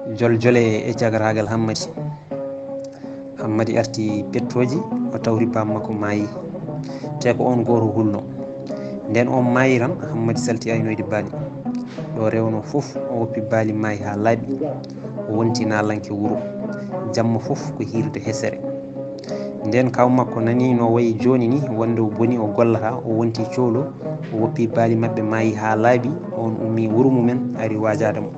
joljole e jagaragal hammadi arti pettoji o tawri bammakko maayi te ko on goto hulno nden on maayi tan hammadi salti aynoyde baali ɗo rewno fof o woppi baali maayi ha laaɓi o wonti nalanke wuuro jamma fof ko hirde hesere nden kaw makko nani no wayi joni ni wonde o boni o gollata o wonti coolo o woppi baali mabɓe maayi ha laaɓi on ummi wuuro mumen ari wajade mo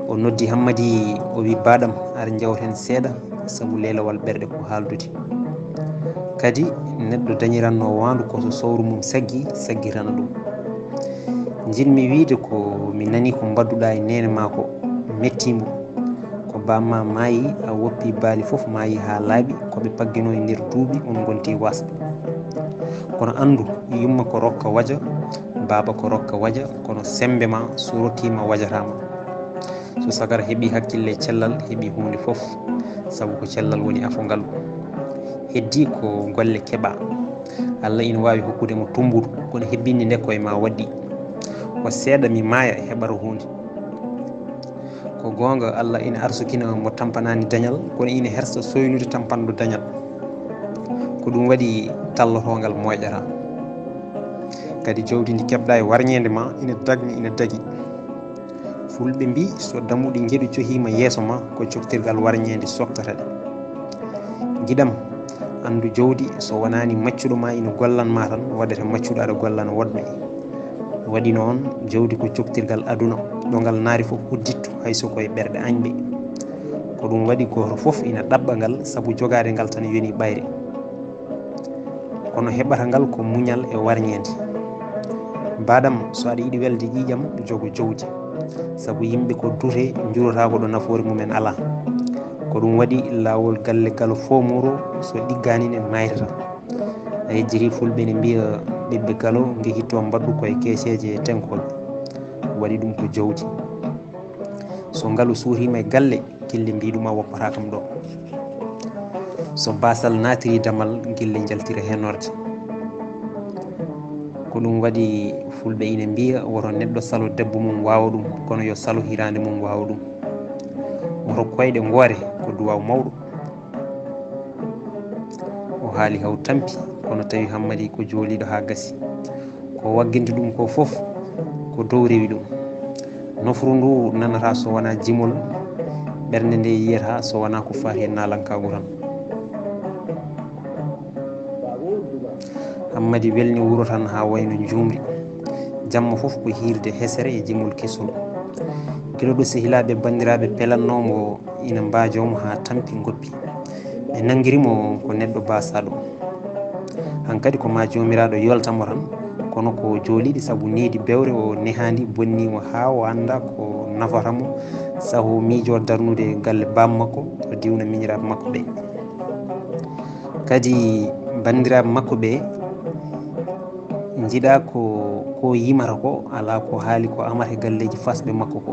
o noddi hammadi o wi baɗam ara jawten seeɗa saabu lelawal ɓerɗe ko haaldude kadi neɗɗo dañiranno wandu koso sowru mum saggitana ɗum jinmi wiide ko mi nani ko mbadduɗa e nene ma ko mettimo ko bamma maayi a woppi baali fof maayi ha laaɓi koɓe paggino e nder duuɓi on gonti wasɓe kono andu yumma ko rokka waja baba ko rokka waja kono sembe ma so rokkima wajatama so sagara heeɓi hakkille cellal heeɓi hunde fof saabu ko cellal woni afongal heddi ko golle keɓa Allah ina wawi hokkude mo tumbudu kono hebbinde nde koye ma waddi ko seeɗa mi maaya heɓata hunde ko gonga Allah ina arsukina mo tampanani dañal kono ina hersa soynude tampanɗo dañal ko ɗum waɗi tallotogal moƴƴata kadi jawdi ndi keɓɗa e warñede ma ina dagui fulɓe mbi so dammuɗi gueɗo cohima yeeso ma ko coktirgal warñede soktata ɗe guiɗam andu jawdi so wonani maccuɗo ma ina gollanma tan waɗete maccuɗo aɗa gollana woɗɓe waɗi noon jawdi ko coktirgal aduna ɗo ngal naari fof udditto hayso koye ɓerɗe añɓe ko ɗum waɗi goto fof ina ɗaɓɓa ngal saabu jogade ngal tan yoni ɓayre kono heɓata ngal ko muñal e warñede baɗam so aɗa yiiɗi welde ƴiƴam jogo jawdi saabu yimɓe ko duute jurotako ɗo nafoore mumen ala ko ɗum waɗi lawol galle galo fomuro so ɗiggani ne maytata a yejjiri fulɓe ne mbiya ɓiɓɓe galo ngi hitto mbaddu koye keeceje e tenkoɓe waɗi ɗum ko jawdi so ngaalu suurima e galle gille mbiɗuma woppata kam ɗo so basal natiri damal gille jaltira henorde ko ɗum waɗi fulɓe ina mbiya woto neɗɗo salo debbo mum wawa ɗum kono yo salo hirande mum wawa ɗum woto koyɗe goore ko duwaw mawɗo o haali haw tampi kono tawi hammadi ko jooliɗo ha gasi ko wagginta ɗum ko foof ko dow rewi ɗum nofru ndu nanata so wona jimol ɓernde nde yiyata so wona ko fati e nalankagu tan hammadi welni wuuro tan ha wayno jumri jamma fof ko hirde hesere e jimol kesol guila ɗo sehilaɓe bandiraɓe pelannomo ina mbajomo ha tampi goppi ɓe nanguirimo ko neɗɗo basaɗo hankkadi ko ma jomiraɗo yoltamo tan kono ko jooliɗi saabu needi bewre o nehandi bonnimo ha o anda ko nafatamo saho miijo darnude galle bammakko o diwna miñiraɓe makko ɓe kadi bandiraɓe makko ɓe jiiɗa ko yimata ko ala ko haali ko amata galleji fasɓe makko ko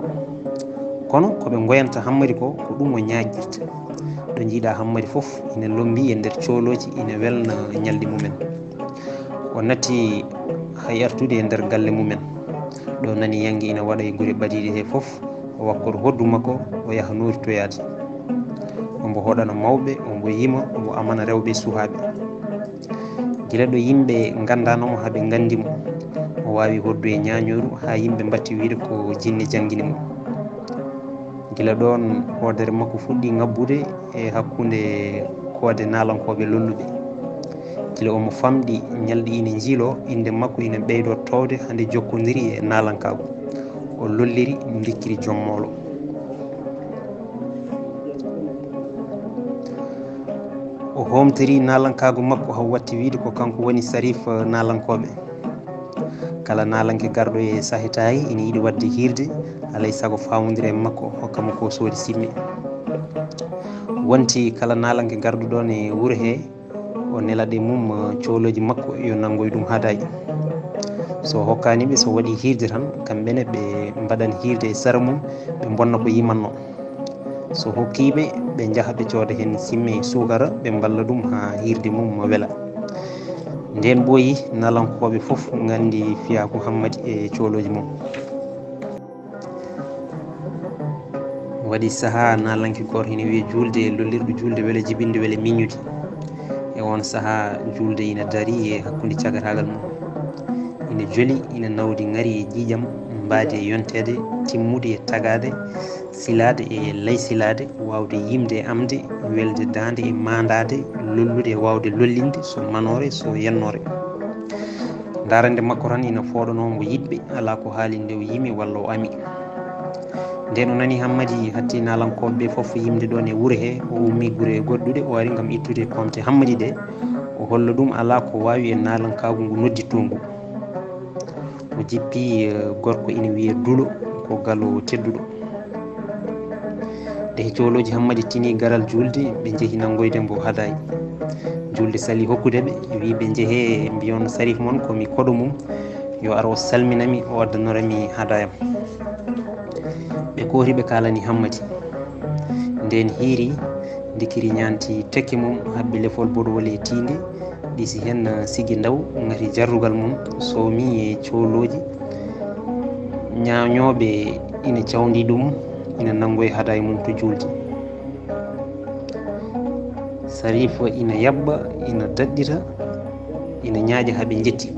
kono koɓe goyanta hammadi ko ɗum o ñaƴƴirta ɗo jiiɗa hammadi foof ina lombi e nder cooloji ina welna ñalɗi mumen o natti hay artude e nder galle mumen ɗo nani yangi ina waɗa e guure ɓadiɗe he foof o wakkoto hoddu makko o yaha noritoyade ombo hoɗana mawɓe ombo yima ombo amana rewɓe suhaɓe guila ɗo yimɓe gandanamo haaɓe gandimo o wawi hoddu e ñañoru ha yimɓe mbatti wiide ko jinne jangguini mo guila ɗon hoodere makko fuɗɗi ngabbude e hakkude koode nalankoɓe lolluɓe guila omo famɗi ñalɗi ina jiilo inde makko ina ɓeydo towde hande jokkodiri e nalankagu o lolliri dikkiri jommolo o homtori nalankagu makko haw watti wiide ko kanko woni sarif nalankoɓe kala nalanke garɗo e sahitayi ina yiiɗi wadde hirde alay saago fawodira e makko hokkamo ko soodi simme wonti kala nalanke garɗo ɗon e wuuro he o nelaɗe mum cooloji makko yo nanggoy ɗum haadayi so hokkaniɓe so waɗi hirde tan kamɓene ɓe mbaɗan hirde e sara mum ɓe bonna ko yimanno so hokkiɓe ɓe jaaha ɓe cooda hen simme sukara ɓe mballa ɗum ha hirde mum weela nden ɓooyi nalankoɓe foof gandi fiyaku hammadi e cooloji mum waɗi saha nalanki goto ina wiya julde lollirɗo julde weele jibinde weele miñude. E on saha julde ina dari e hakkude cagatagal mum, ina joli ina nawdi ngari e ƴiƴam mbaadi e yontede timmude e tagade silade e lay silade wawde yimde e amde welde dande e mandade lollude e wawde lollinde so manore so yennore. Darande makko tan ina fooɗonomo yiɗɓe ala ko haali nde o yimi walla o ami. Nden o nani Hammadi hatti nalankoɓe foof yimde ɗon e wuuro he, o ummi guure goɗɗuɗe o ari gam ittude pomte Hammadi ɗe, o holla ɗum ala ko wawi e nalankagu ngu nodditto ngu. O jippi gorko ina wiye Dulo ko galo tedduɗo. Nde joloji Hammadi tini garal julde ɓe jeehi nangoyde mbo hadayi. Julde sali hokkudeɓe wi ɓe jeehe mbiyon Sarif moon komi koɗo mum yo ar o salminami o addanorami hadayam. Ɓe kooti ɓe kalani Hammadi. Nden hiiri dikiri ñanti tekke mum habbi lefol boɗowol e tinde ɗisi hen sigi ndaw ngati jarrugal mum sowmi e cowloji ñañoɓe ina cawdi ɗum ina nangoye haday mum to julde. Sarif ina yabba ina daɗɗita ina ñaaƴa haaɓe jetti.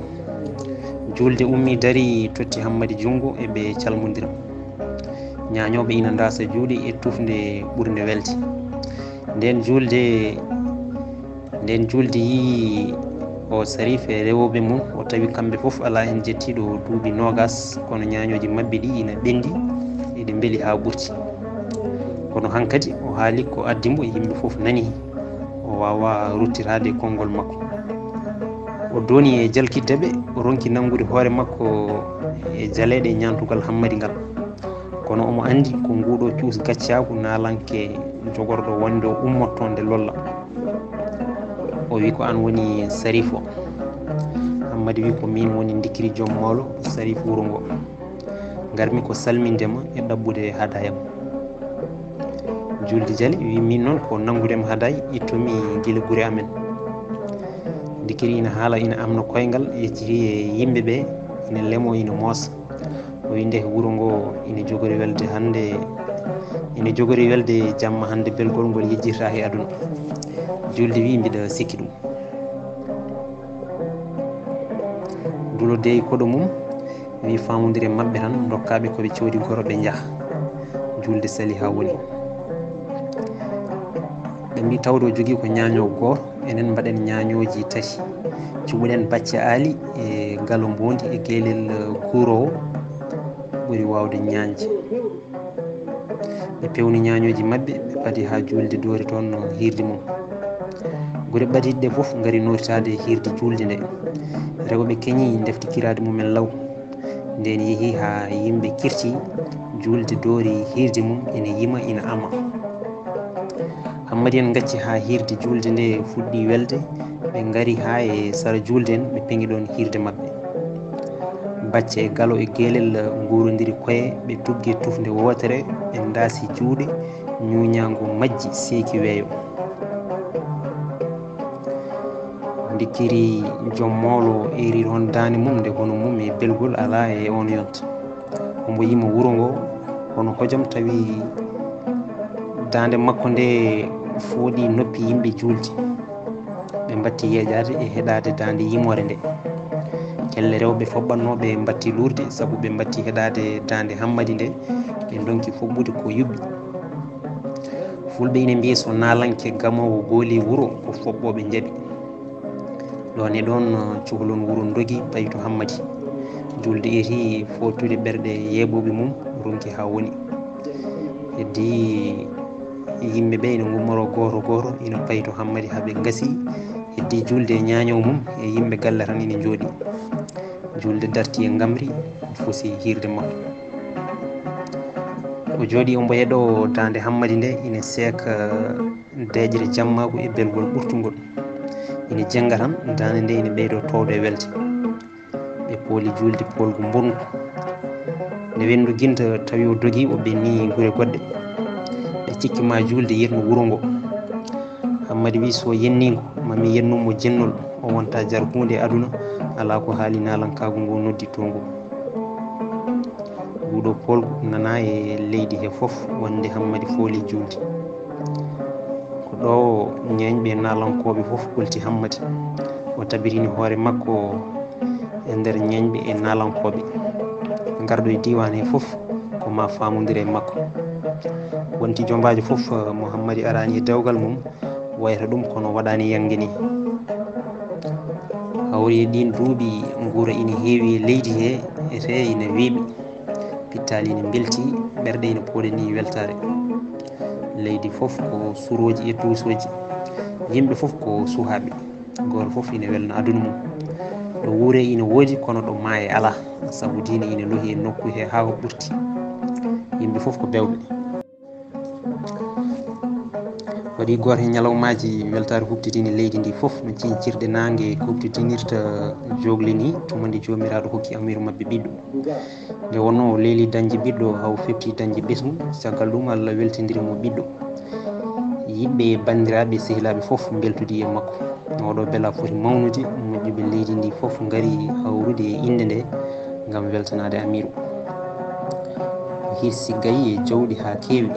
Julde ummi dari totti Hammadi jungo e ɓe calmodira. Ñañoɓe ina dasa juuɗe e tufde ɓurde welde. Nden julde yi o Sarif e rewoɓe mum o tawi kamɓe foof ala hen jettiɗo duuɓi nogas kono ñañoji mabɓe ɗi ina ɓendi eɗe beeli ha ɓurti. Kono hankkadi o haali ko addimo yimɓe foof nani o wawa ruttirade konngol makko. O doni e jalkiddeɓe o ronki nangude hoore makko e jaleɗe ñantugal Hammadi ngal, kono omo andi ko nguɗo cuus gaccagu nalanke jogorɗo wonde o ummotto nde lolla. O wi ko an woni Sarif o. Hammadi wi ko min woni dikiri joom mawlo Sarif wuuro ngo, garmi ko salmindema e ɗabɓude hadayam. Julde jali wi min noon ko nangudem haday ittomi guila guure amen. Dikiri ina haala ina amna koyngal yecciti e yimɓeɓe ina lemo ina moosa. O wi nde wuuro ngo ina jogori welde hande ina jogori welde jamma hande belgol ngol yejjirta e aduna. Julde wi mbiɗa sikki ɗum. Dulo deyi koɗo mum wi famodire mabɓe tan dokkaɓe koɓe coodi goro ɓe jaaha. Julde sali ha woni. Ɓe mbi tawde o jogui ko ñañowo goto, enen mbaɗen ñañoji tati cuɓuɗen bacce aali e galo mbondi e guelel kuurowo ɓuuri wawde ñañde. Ɓe pewni ñañoji mabɓe ɓe paadi ha julde doori toon hirde mum. Guure ɓadiɗe foof gari noritade hirde julde nde. Rewɓe keeñi deftikirade mumen law. Nden yeehi ha yimɓe kirti julde doori hirde mum ina yima ina ama. Hammadi en gacci ha hirde julde nde fuɗɗi welde. Ɓe gari ha e sara julde en ɓe peŋi ɗon hirde mabɓe. Bacce e galo e guelel guurodiri koye ɓe tuggi tufde wotere ɓe daasi juuɗe ñuñago majji seeki weeyo. Dikiri joom mawlo eri on dande mum nde hono mum e belgol ala e on yonta. Omo yima wuuro ngo hono hojom tawi dande makko nde fooɗi noppi yimɓe julde. Ɓe batti yeeƴade e heɗade dande yimore nde. Kelle rewɓe foɓɓannoɓe batti lurde saabu ɓe batti heɗade dande Hammadi nde ɓe donki foɓɓude ko yuɓɓi. Fulɓe ina mbiya so nalanke gamowo gooli wuuro ko foɓɓoɓe jaaɓi. Ɗon e ɗon cuhlon wuuro dogi payi to Hammadi. Julde eti fottude ɓerɗe yeeɓoɓe mum ronki ha woni. Heddi yimɓeɓe ina gummoro goto goto ina payi to Hammadi haaɓe gasi. Heddi julde e ñañowo mum e yimɓe galle tan ina jooɗi. Julde darti e gamri fusi hirde makko. O jooɗi ombo yeeɗo dande Hammadi nde ina seeka deƴre jammagu e belgol ɓurtugol. Ina jenga tan dande nde ina ɓeydo towde e welde. Ɓe pooli julde polgu bongu. Nde wendu guinta tawi o dogi o ɓenni guure goɗɗe. Ɓe cikkima julde yetno wuuro ngo. Hammadi wi so yennigo mami yennumo jennol o wonta jar hunde aduna ala ko haali nalankagu ngu nodditto ngu. suuɗo polgu nana e leydi he fof wonde hammadi fooli julde ko ɗo ñeeñɓe nalankoɓe fof ɓolti hammadi o tabirini hoore makko e nder ñeeñɓe e nalankoɓe garɗo e diwan he fof ko ma famodire makko wonti jombajo fof mo hammadi arani e dewgal mum wayata ɗum kono waɗani yangue ni hawri e ɗin duuɓi guura ina heewi e leydi he ete ina weeɓi pittali ina belti ɓerɗe ina pooɗe ni weltare leydi fof ko suroji e tuusoji yimɓe fof ko suhaɓe goto fof ina welna aduna mum ɗo wuure ina woodi kono ɗo maaye ala saabu diine ina lohi e nokku he ha ko ɓurti yimɓe fof ko bewɓe waɗi goto e ñalawmaji weltare huɓtitini leydi ndi fof no cincirɗe nangue huɓtitinirta jogli ni tumande jomiraɗo hokki amiru mabɓe ɓiɗɗo nde wonno o leeli dañde ɓiɗɗo haw fefti dañde ɓesgu caggal ɗum Allah weltidirimo ɓiɗɗo yimɓe bandiraɓe sehilaɓe fof beltudi e makko oɗo beela foti mawnude moƴƴuɓe leydi ndi fof gaari hawrude e inde nde gam weltanade amiru hirsi gayi e jawɗi ha keewi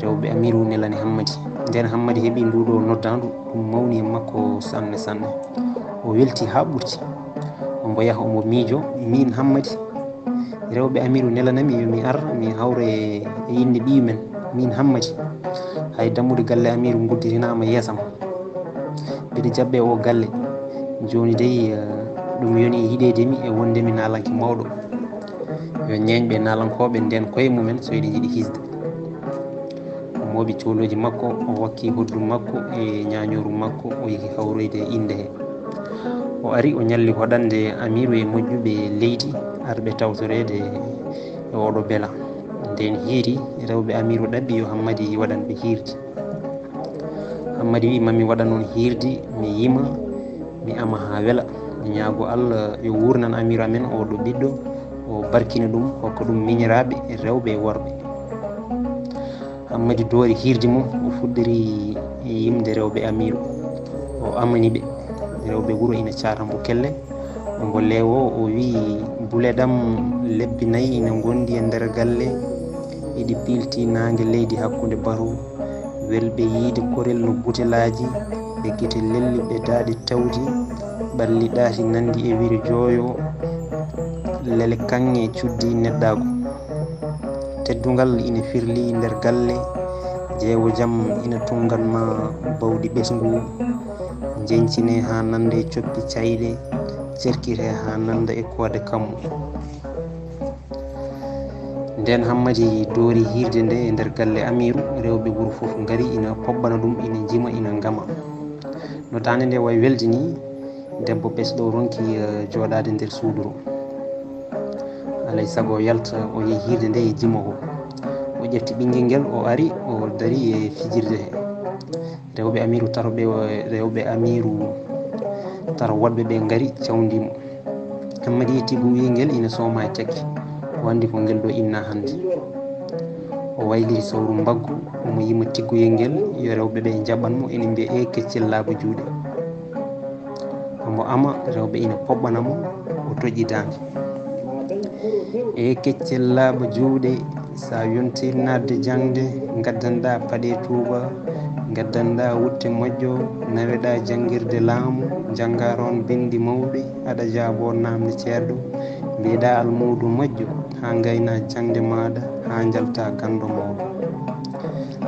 rewɓe amiru nelani hammadi nden hammadi heeɓi nduɗo noddandu ɗum mawni e makko sanne sanne o welti ha ɓurti ombo yaha omo miijo min hammadi rewɓe amiru nelanami yomi ar mi hawra e inde ɓiyu men min hammadi hay dammude galle amiru gudditinama yeesam mbiɗa jabɓe o galle joni dey ɗum yoni hiɗedemi e wondemi nalanke mawɗo yo ñeeñɓe nalankoɓe nden koye mumen so yiɗi jiiɗi hisde moɓi cohloji makko o wakki hoddu makko e ñañoru makko o yehi hawroyde inde he o ari o ñalli hoɗande amiru e moƴƴuɓe leydi arɓe tawtorede e oɗo beela nden hiiri rewɓe amiru ɗaɓɓi yo hammadi waɗanɓe hirdi hammadi wi mami waɗa noon hirdi mi yima mi ama ha weela mi ñaago Allah yo wurnan amiru amen oɗo ɓiɗɗo o barkina ɗum hokka ɗum miñiraɓe rewɓe e worɓe hammadi doori hirdi mum o fuɗɗori yimde rewɓe amiru o amaniɓe rewɓe wuuro ina catambo kelle ombo leewo o wi bule ɗam lebbi nayyi ina gondi e nder galle iɗi pilti nangue leydi hakkude batu welɓe yiide korel no butelaji ɓe guite lelli ɓe daaɗi tawdi ɓalli ɗaati nandi e wiri jooyo lele kanŋe cuddi neɗɗago teddugal ina firli nder galle jeewo jaam ina tunganma bawɗi ɓesgu jencine ha nanda e coppi cayɗe cerkire ha nanda e koode kammu nden hammadi doori hirde nde e nder galle amiru rewɓe wuuro fof gaari ina pobbana ɗum ina jima ina gama no dande nde way welde ni debbo ɓesɗo ronki joɗade nder suuduro alay saago yalta o yehi hirde nde e jima o ƴefti ɓinguel ngel o ari o dari e fijirde he rewɓe amiru taroɓe rewɓe amiru taro woɗɓe ɓe gaari cawdimo hammadi yetti guyel ina sooma e tekke o andi ko ngel ɗo inna hande o wayliri sawru mbaggu omo yima tigguyel ngel yo rewɓe ɓe jaɓanmo ene mbiya e keccel laaɓa juuɗe omo ama rewɓe ina poɓɓanamo o toƴƴi dande e keccel laaɓa juuɗe sa yonti nadde jangde gaddanɗa paɗe tuuba gaddanɗa wutte moƴƴo naweɗa janguirde laamu janggaron bindi mawɗi aɗa jaabo namde ceerɗo mbiɗa almudu moƴƴo ha gayna jangde maɗa ha jalta gando mawɗo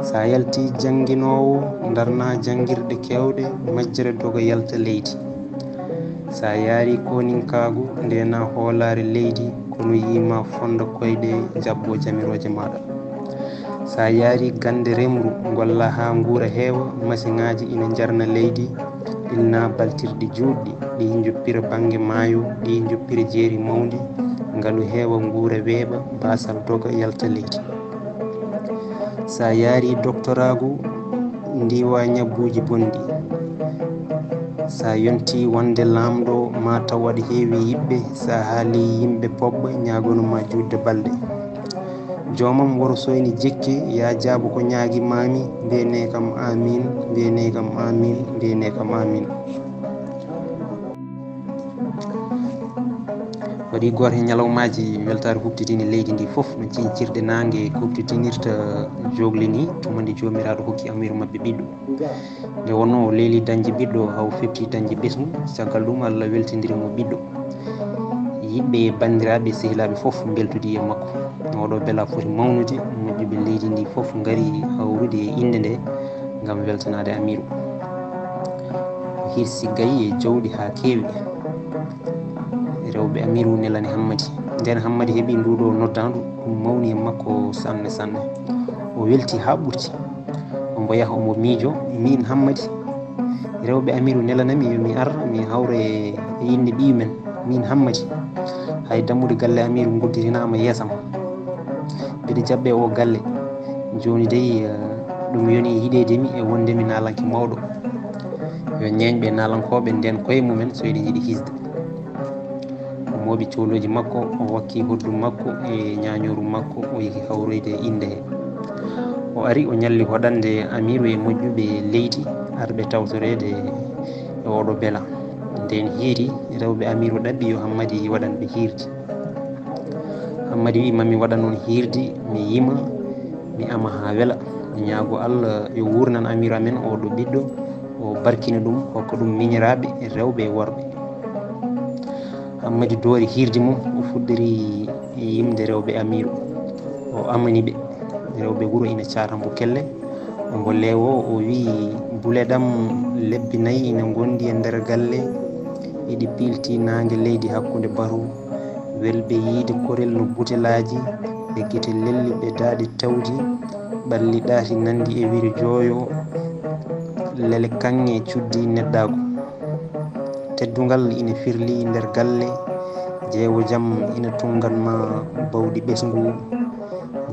sa yalti janguinowo darna janguirɗe kewɗe majjere doga yalta leydi sa yaari koninkagu ndena hoolare leydi kono yima fonda koyɗe jabbo jamiroje maɗa sa yaari gande remru golla ha guura heewa masiŋaji ina jarna leydi ilna baltirɗi juɗɗi ɗi joppira banggue maayo ɗi joppira jeeri mawdi ngaalu heewa guura weeɓa basal doga yalta leydi sa yaari doctoragu ndiwa ñabbuji bonɗi sa yonti wonde lamɗo mataw waɗa heewi yiɓɓe sa haali yimɓe poɓɓa ñagonoma judde balɗe jomam woro soyni jekki ya jaabo ko ñaagui mami mbiyene kam amin mbiyene kam amin mbiyene kam amin waɗi goto hen ñalawmaji weltare huɓtitini leydi ndi foof no cincirɗe nangue huɓtitinirta jogli ni tumandi jomiraɗo hokki amiru mabɓe ɓiɗɗo nde wonno o leeli dañde ɓiɗɗo haw fefti dañde ɓesgu caggal ɗum Allah weltidirimo ɓiɗɗo yimɓe bandiraɓe sehilaɓe foof beltudi e makko oɗo beela foti mawnude moƴƴuɓe leydi ndi foof gaari hawrude e inde nde gam weltanade amiru hirsi gayi e jawɗi ha keewi rewɓe amiru nelani hammadi nden hammadi heeɓi nduɗo noddaɗo ɗum mawni e makko sanne sanne o welti ha ɓurti ombo yaha omo miijo min hammadi rewɓe amiru nelanami yomi ar mi hawra e yinde ɓiyu men min hammadi hay dammude galle amiru gudditinama yeesam mbiɗa jabɓe o galle joni dey ɗum yoni yiɗedemi e wondemi nalanke mawɗo yo ñeñɓe nalankoɓe nden koye mumen so yiɗi jiiɗi hisde o mooɓi cohloji makko o wakki hoddum makko e ñañoru makko o yeehi hawroyde inde he o ari o ñalli hoɗande amiru e moƴƴuɓe leydi arɓe tawtorede e oɗo beela nden hiiri rewɓe amiru ɗaɓɓi yo hammadi waɗanɓe hirdi hammadi wi mami waɗa noon hirdi mi yima mi ama ha weela mi ñaago Allah yo wurnan amiru amen oɗo ɓiɗɗo o barkina ɗum hokka ɗum miñiraɓe e rewɓe e worɓe hammadi doori hirdi mum o fuɗɗori yimde rewɓe amiru o amani ɓe rewɓe wuuro ina catambo kelle ombo leewo o wi bule ɗam lebbi nayyi ina gondi e nder galle iɗi pilti nangue leydi hakkude baru welɓe yiide korel no butelaji e guite lelli ɓe daaɗi tawdi ɓalli ɗaati nandi e wiri jooyo lele kanŋe cuddi neɗɗago teddugal ina firli nder galle jeewo jaam ina tunganma bawɗi ɓesgu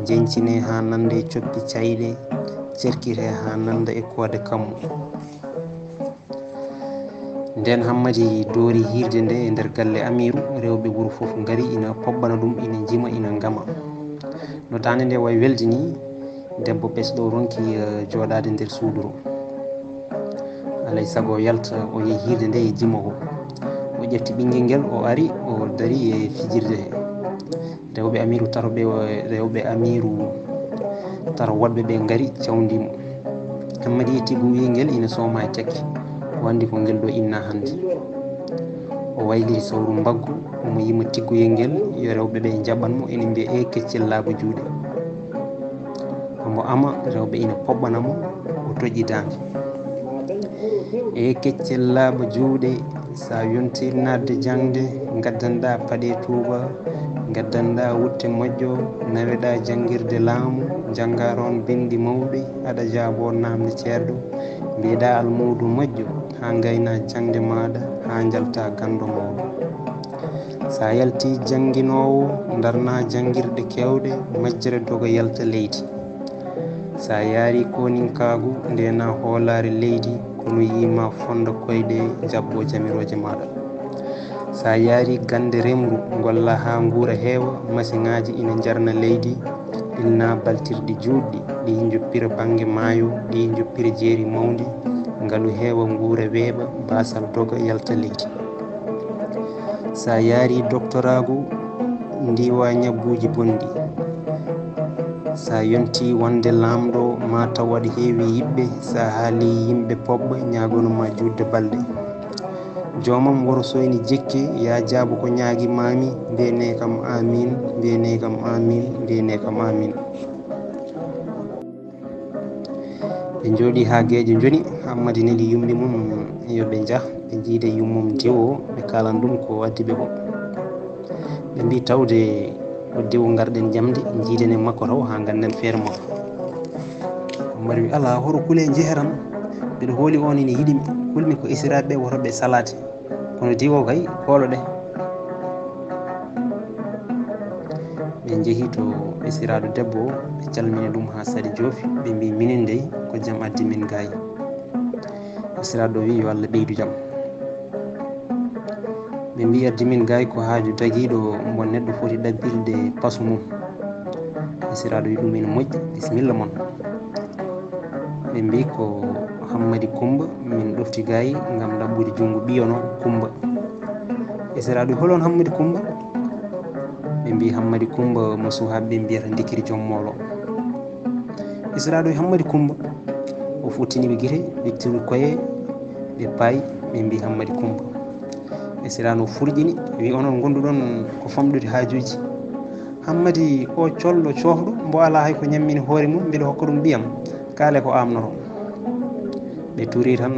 jencine ha nanda e coppi cayɗe cerkite ha nanda e koode kammu nden hammadi doori hirde nde e nder galle amiru rewɓe wuuro foof gaari ina pobbana ɗum ina jima ina gama no dande nde way welde ni debbo ɓesɗo ronki joɗade nder suuduro alay saago yalta o yeehi hirde nde e jima o ƴefti ɓinguel ngel o ari o dari e fijirde he rewɓe amiru taroɓe rewɓe amiru taro woɗɓe ɓe gaari cawdimo hammadi yetti guyel ina sooma e tekke o andi ko ngel ɗo inna hande o wayliti sawru mbaggu omo yima tigguyel ngel yo rewɓe ɓe jaɓanmo ene mbiya e keccel laaɓa juuɗe omo ama rewɓe ina poɓɓanamo o toƴƴi dande e keccel laaɓa juuɗe sa yontir nadde jangde gaddanɗa paɗe tuuba gaddanɗa wutte moƴƴo naweɗa jangguirde laamu janggaron bindi mawɗi aɗa jaabo namde ceerɗo mbiyeɗa almudu moƴƴo ha gayna jangde maɗa ha jalta gando mawɗo sa yalti jangguinowo darna jangguirɗe kewɗe majjere doga yalta leydi sa yaari koninkagu ndena hoolare leydi kono yima fonda koyɗe jabbo jamiroje maɗa sa yaari gande remru golla ha guura heewa masiŋaji ina jarna leydi ɗinna baltirɗi juɗɗi ɗi joppira banggue maayo ɗi joppira jeeri mawdi ngaalu heewa guura weeɓa basal doga yalta leydi sa yaari doctoragu ndiwa ñabbuji bonɗi sa yonti wonde lamɗo mataw waɗa heewi yiɓɓe sa haali yimɓe poɓɓa ñagonoma judde balɗe jomam woro soyni jekke ya jaabo ko ñaaguimami mbiyene kam amin mbiyene kam amin mbiyene kam amin ɓe jooɗi ha gueƴo joni hammadi neli yummi mum yoɓe jah ɓe jiide yummum dewo ɓe kalan ɗum ko addi ɓe o ɓe mbi tawde o dewo garɗen jamde jiiden e makko taw ha ganden feere makko mbaɗa wi ala horo kuule jeeheram mbiɗa hooli on ine yiɗimi hulmi ko isiraɓe wotoɓe salade kono diwo kay kooloɗe ɓe jeehi to ɓesiraɗo debbo o ɓe calmini ɗum ha saɗi joofi ɓe mbi minen dey ko jaam addi min gayi ɓesiraɗo wi yo Allah ɓeydu jaam ɓe mbi addi min gayi ko haaju daguiɗo mo neɗɗo foti ɗaɓɓirde pasu mum ɓesiraɗo wi ɗum ene moƴƴi bisimilla moon ɓe mbi ko Hammadi Coumba min ɗofti gayi gam ɗaɓɓude junggo ɓiyono Coumba ɓesiraɗo holon Hammadi Coumba ɓe mbi Hammadi Coumba mo suhaɓe ɓe mbiyata Dikiri joom molo. Isra ɗo Hammadi Coumba o futtiniɓe guite ɓettiri koye ɓe paayi ɓe mbi Hammadi Coumba. Isra no furƴini wi onon gonduɗon ko famɗude haajuji. Hammadi o colɗo cohɗo mbo ala hay ko ñammini hoore mum, mbiɗa hokka ɗum mbiyam kaale ko amnoto. ɓe turi tan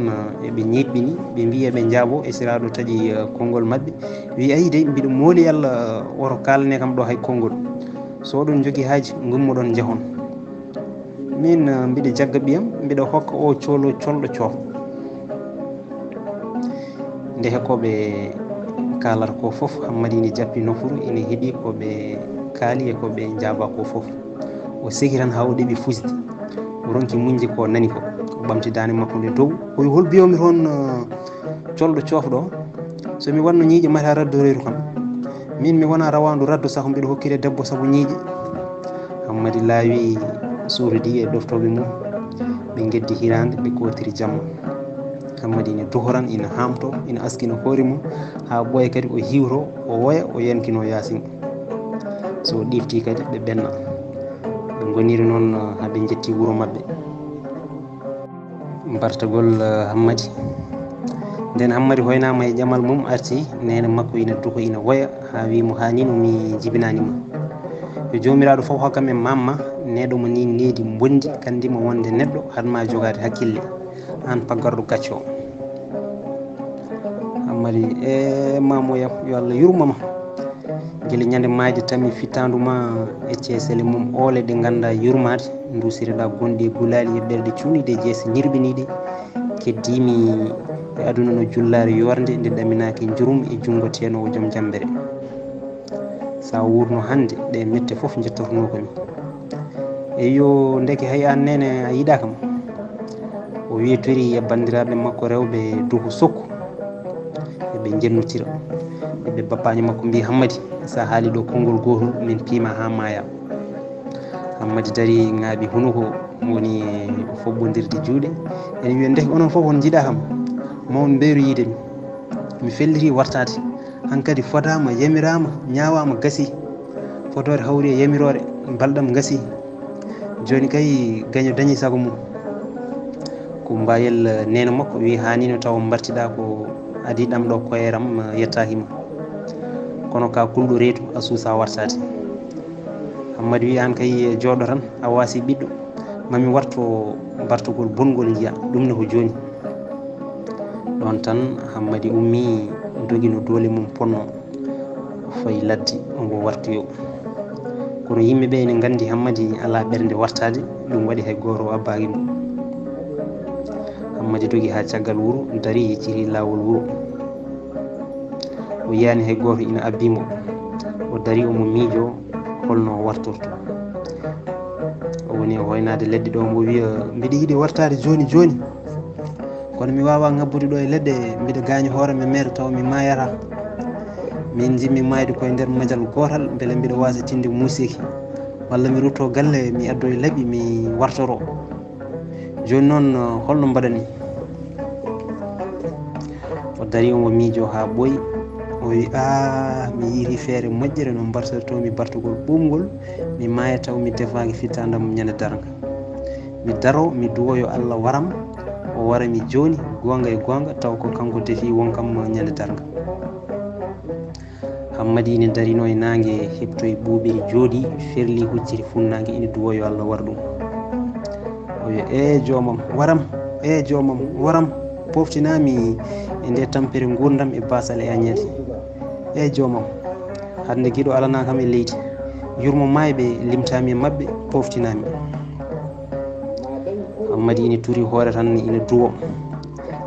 eɓe ñiɓɓini ɓe mbi eɓe jaabo. Isra ɗo taaƴi konngol maɓɓe wi ayi de mbiɗa mooli Allah woto kalane kam ɗo hay konngol, so oɗon jogui haaji gummoɗon jahon. Min mbiɗa jagga ɓiyam mbiɗa hokka o colɗo cohɗo. Nde hekoɓe kalata ko foof Hammadi ne jappi nofuru ina heeɗi koɓe kaali e koɓe jaaba ko foof. O seki tan ha o ɗeɓi fusde, o ronki muñde ko nani ko, o ɓamti dande makko nde dow. O wi hol mbiyawmi toon colɗo cofɗo, somi wanno ñiiƴe mata raddoreeru kam, min mi wona rawandu raddo saahu mbiɗa hokkire debbo saabu ñiiƴe. Hammadi laawi suurodi e ɗoftoɓe mum, ɓe geddi hirande ɓe kotiri jamma. Hammadi ina dohoran ina hamto ina askina hoore mum ha ɓooya kadi o hiwto o woya o yankino Yasin. So ɗifti kadi ɓe ɓenna, ɓe goniri noon haɓe jetti wuuro mabɓe. Mbartagol Hammadi, nden Hammadi hoynama e ƴamal mum arti nene makko ina duho ina woya ha wimo hanino mi jibinanima, yo jomiraɗo foof hokkam e mamma neɗo mo ni needi bondi kandima wonde neɗɗo hatma jogade hakkille an paggarɗo gacco. Hammadi mamoyam yo Allah yurmama, guila ñande majde tammi fittanduma e ceesele mum oole ɗe ganda yurmade dusiriɗa gonɗi e gulali e ɓerɗe cuuniɗe jeese ñirɓiniɗe. Keddimi e aduna no jullare yorde nde ɗaminaki jurum e jungo tenowo joom jambere. Sa wurno hande ɗe mette foof jettotonokomi. Eyo ndeke hay an nene a yiɗa kam. O wiitori e bandiraɓe makko rewɓe duhu sokku eɓe jennotira, eɓe bappaji makko mbi Hammadi sa haali ɗo konngol gotol min piima ha maya. Hammadi dari ŋaaɓi hunuko woni foɓɓodirde juuɗe ene wiya ndeke onon foof on jiiɗa kam mawon mbeeru yiidemi, mi felliti wartade hankkadi fotama yamirama ñawama gasi, fotore hawri e yamirore balɗam gasi, joni kay gaño dañi sago mum. Ko mbayel nene makko wi hanino taw bartiɗa ko adi ɗam ɗo koyeram yettakima, kono ka kulɗo reedu a suusa wartade. Hammadi wi an kay jooɗo tan a wasi ɓiɗɗo, mami warto bartugol bongol jiya ɗum ne ko joni. Ɗon tan Hammadi ummi dogi no doole mum ponno fayi ladde omo wartoyo. Kono yimɓeɓe ene gandi Hammadi ala ɓernde wartade, ɗum waɗi hay goto o abbaki ɗum. Hammadi dogi ha caggal wuuro dari yecciri lawol wuuro, o yiyani hay goto ina abbimo, o dari omo miijo holno wartorto. O woni e hoynade leɗɗe ɗo mbo wiya mbiɗa yiiɗi wartade joni joni, kono mi wawa ngabbude ɗo e leɗɗe, mbiɗa gañi hooreme mere taw mi mayata. Min jimmi mayde koye nder majal gotal beele mbiɗa wasa tinde musiki, walla mi rutto galle mi addoye laaɓi mi wartoro. Joni noon holno mbaɗani? O dari omo miijo ha ɓooyi, o wi mi yiiri feere moƴƴere no mbartotomi bartugol ɓuumgol, mi maya taw mi defaki fittandam ñande daranga. Mi daro mi duwoyo Allah waram, o warami joni gonga e gonga taw ko kanko defi wonkam ñande daranga. Hammadi ine darino e nangue heptoye ɓuuɓiri jooɗi ferli hucciri funnague ine duwoyo Allah wara ɗum. O wiya joomam waram, joomam waram, poftinami e nde tampere gurdam e basal e añede. Joomam hande guiɗo alana kam e leydi, yurmo mayɓe limtami e mabɓe, poftinami. Hammadi ine turi hoore tan ina duwo,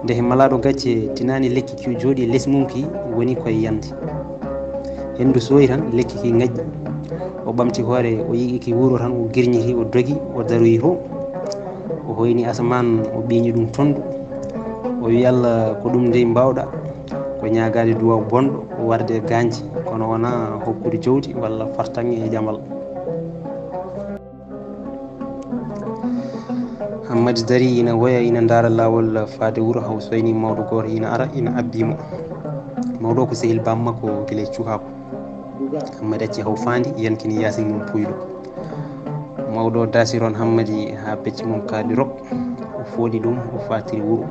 nde malaɗo gacce tinani lekki ki jooɗi e less mum ki woni koye yande. Hendu soyi tan lekki ki ŋaƴƴi, o ɓamti hoore o yiiƙi wuuro tan o girñiti o dogi o daroyi to, o hoyni asaman o ɓiñi ɗum tondu, o wi Allah ko ɗum nde mbawɗa, ko ñagade duwaw bonɗo warde ganji, kono wona hokkude jawdi walla fartange e jamal. Hammadi dari ina woya ina ndaara lawol faade wuuro haw soyni mawɗo goto ina ara ina abbimo. Mawɗo ko sehil bammakko guila e cuhako. Hammadi acci haw fandi yankini yasin mum puyɗo. Mawɗo dasiron Hammadi ha becci mum kaali rok, o foɗi ɗum o fatiri wuro.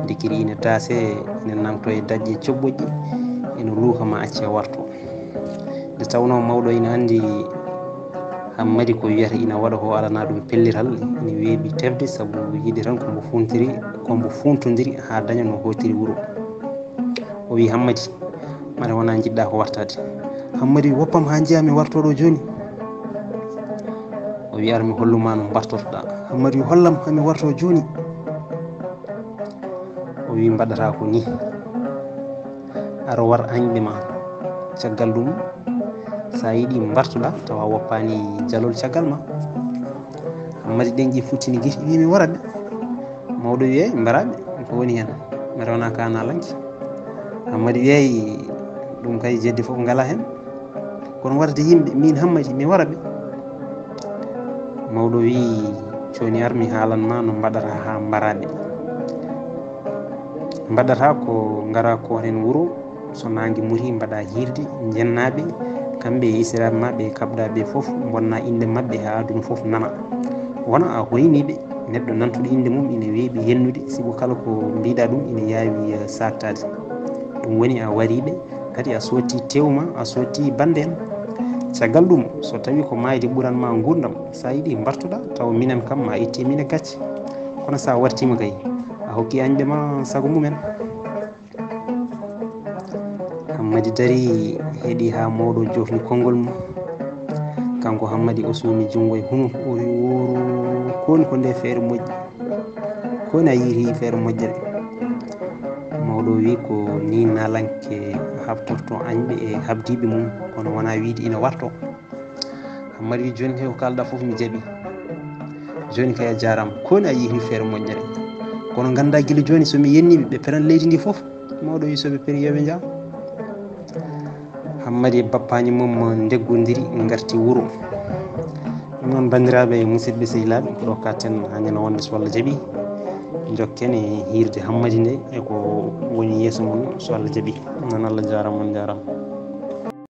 Dikiri ina dase ina namto e daƴƴe coɓɓoƴƴi ina luuka ma acce warto. Nde tawno mawɗo ina andi Hammadi ko wiyata ina waɗa ko alana ɗum pellital, ina weeɓi tefde sabu yiɗi tan kombo funtodiri ha daña no hotiri wuro. O wi Hammadi, mata wona jiɗɗa ko wartade. Hammadi woppam ha jiya mi wartoɗo joni. O wi ara mi holluma no bartotoɗa. Hammadi hollam hami warto joni. O wi mbaɗata ko ni, ara war añɓe ma, caggal ɗum sa yiɗi bartuɗa tawa woppani jalol caggal ma. Hammadi ɗenƴi futtini guiti wi mi waraɓe. Mawɗo wiye mbaraɓe ko woni hen, mi rewna kana lanki. Hammadi wiyeyi ɗum kay jeddi fof ngala hen, kono warde yimɓe min Hammadi mi waraɓe. Mawɗo wi joni ar mi haalanma no mbaɗata ha mbaraɓe. Mbaɗata ko ngara ko hen wuro, so nangue muti mbaɗa hirde jennaɓe kamɓe e isiraɓe ma ɓe kabɗaɓe foof bonna inde mabɓe ha aduna foof nana. Wona a hoyniɓe, neɗɗo nantuɗo inde mum ina weeɓi yennude, sibu kala ko mbiɗa ɗum ina yawi saktade. Ɗum woni a wariɓe kadi a sotti tewma, a sotti bande en. Caggal ɗum so tawi ko mayde ɓuranma gurdam, sa yiiɗi bartuɗa taw minen kam ma itti min e gacce, kono sa wartima kay a hokki añɓe ma saago mumen. Hammadi dari heeɗi ha mawɗo jofni konngol mum. Kanko Hammadi o suumi jungo e huno, o wi woro koni ko nde feere moƴƴi, koni a yiiri feere moƴƴere. Mawɗo wi ko ni nalanke habtorto añɓe e habdiɓe mum, kono wona wiide ina warto. Hammadi wi joni kay ko kalɗa foof mi jaaɓi, joni kay a jarama, koni a yiiri feere moƴƴere, kono ganda guila joni somi yenniɓe ɓe peran leydi ndi foof. Mawɗo wi soɓe peeri yoɓe jaa. Hammadi e bappaji mum deggodiri garti wuro. Ɗum noon bandiraɓe musidɓe sehilaɓe, ko ɗo katten hannde no wonde so Allah jaaɓi jokken e hirde Hammadi nde eko woni yeeso mon so Allah jaaɓi. Non Allah jarama, on jarama.